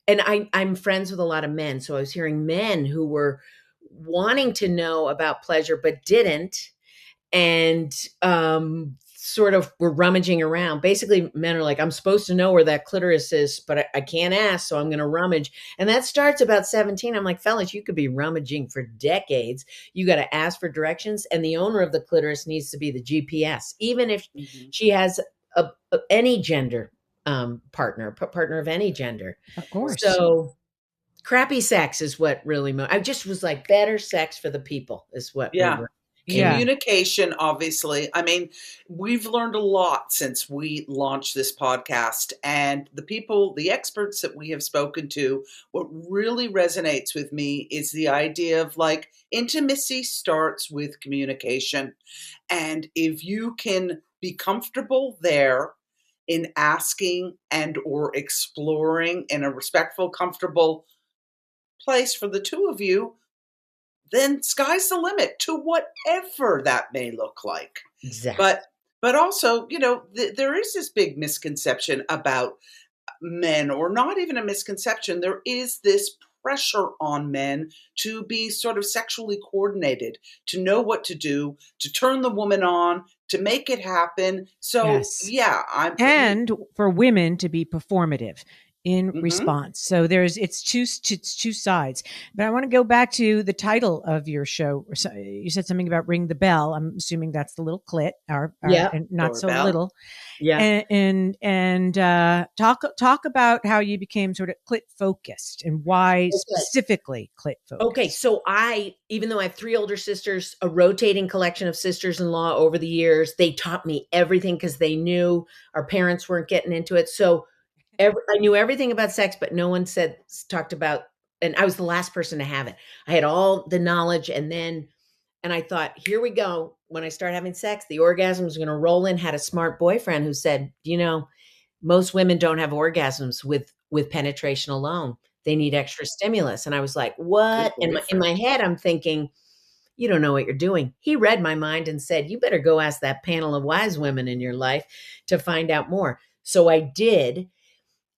and I'm friends with a lot of men. So I was hearing men who were wanting to know about pleasure, but didn't. And sort of were rummaging around. Basically, men are like, I'm supposed to know where that clitoris is, but I can't ask, so I'm going to rummage. And that starts about 17. I'm like, fellas, you could be rummaging for decades. You got to ask for directions, and the owner of the clitoris needs to be the GPS, even if she has any gender partner of any gender. Of course. So crappy sex is what really I just was like, better sex for the people is what we were. Communication, obviously. I mean, we've learned a lot since we launched this podcast, and the experts that we have spoken to, what really resonates with me is the idea of like intimacy starts with communication. And if you can be comfortable there in asking and or exploring in a respectful, comfortable place for the two of you, then sky's the limit to whatever that may look like. Exactly. But also, there is this big misconception about men, or not even a misconception. There is this pressure on men to be sort of sexually coordinated, to know what to do, to turn the woman on, to make it happen. So, and for women to be performative in response. So it's two sides. But I want to go back to the title of your show. You said something about Ring the Bell. I'm assuming that's the little clit, and not so little. Yeah. And talk about how you became sort of clit focused and why specifically clit focused. Okay. So even though I have 3 older sisters, a rotating collection of sisters-in-law over the years, they taught me everything because they knew our parents weren't getting into it. So I knew everything about sex, but no one talked about, and I was the last person to have it. I had all the knowledge, and I thought, here we go. When I start having sex, the orgasm is going to roll in. Had a smart boyfriend who said, most women don't have orgasms with penetration alone. They need extra stimulus. And I was like, what? In my head, I'm thinking, you don't know what you're doing. He read my mind and said, you better go ask that panel of wise women in your life to find out more. So I did.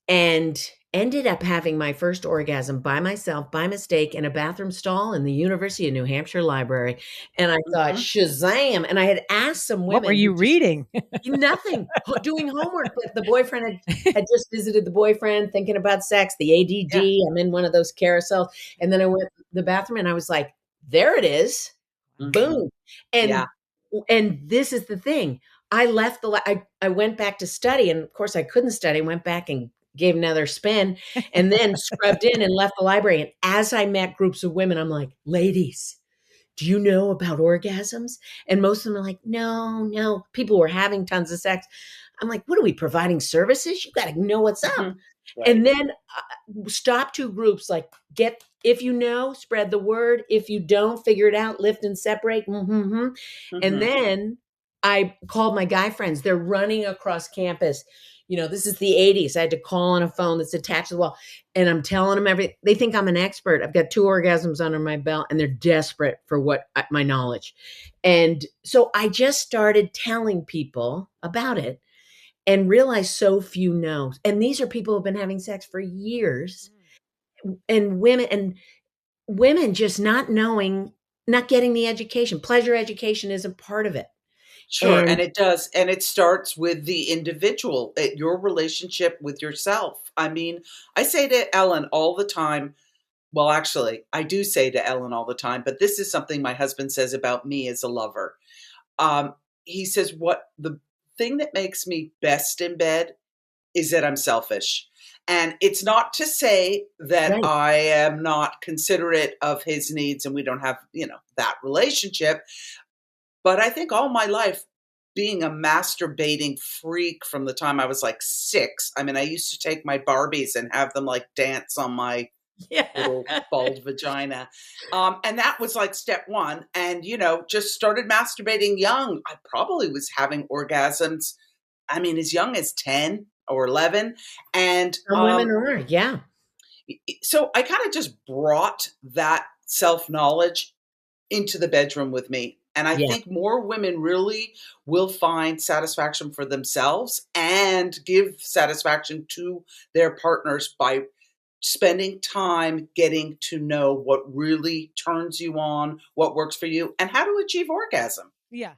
And ended up having my first orgasm by myself, by mistake, in a bathroom stall in the University of New Hampshire library. And I thought, Shazam. And I had asked some women. What were you reading? Nothing. Doing homework. The boyfriend had just visited the boyfriend, thinking about sex, the ADD. Yeah. I'm in one of those carousels. And then I went to the bathroom and I was like, there it is. Boom. And this is the thing. I left I went back to study, and of course I couldn't study. Went back and gave another spin, and then scrubbed in and left the library. And as I met groups of women, I'm like, ladies, do you know about orgasms? And most of them are like, no. People were having tons of sex. I'm like, what are we providing services? You got to know what's up. Right. And then stop 2 groups, like if you know, spread the word. If you don't, figure it out, lift and separate. And then I called my guy friends. They're running across campus. This is the 80s. I had to call on a phone that's attached to the wall, and I'm telling them everything. They think I'm an expert. I've got 2 orgasms under my belt, and they're desperate for my knowledge. And so I just started telling people about it and realized so few know. And these are people who've been having sex for years, and women just not knowing, not getting the education. Pleasure education isn't part of it. Sure. And it does. And it starts with the individual, your relationship with yourself. I mean, I say to Ellen all the time, well, actually, I do say to Ellen all the time, but this is something my husband says about me as a lover. He says, the thing that makes me best in bed is that I'm selfish. And it's not to say that I am not considerate of his needs and we don't have, that relationship. But I think all my life, being a masturbating freak from the time I was like 6, I mean, I used to take my Barbies and have them like dance on my little bald vagina. And that was like step 1. And, just started masturbating young. I probably was having orgasms, I mean, as young as 10 or 11. And some women are, yeah. So I kind of just brought that self-knowledge into the bedroom with me. And I think more women really will find satisfaction for themselves and give satisfaction to their partners by spending time getting to know what really turns you on, what works for you, and how to achieve orgasm. Yeah.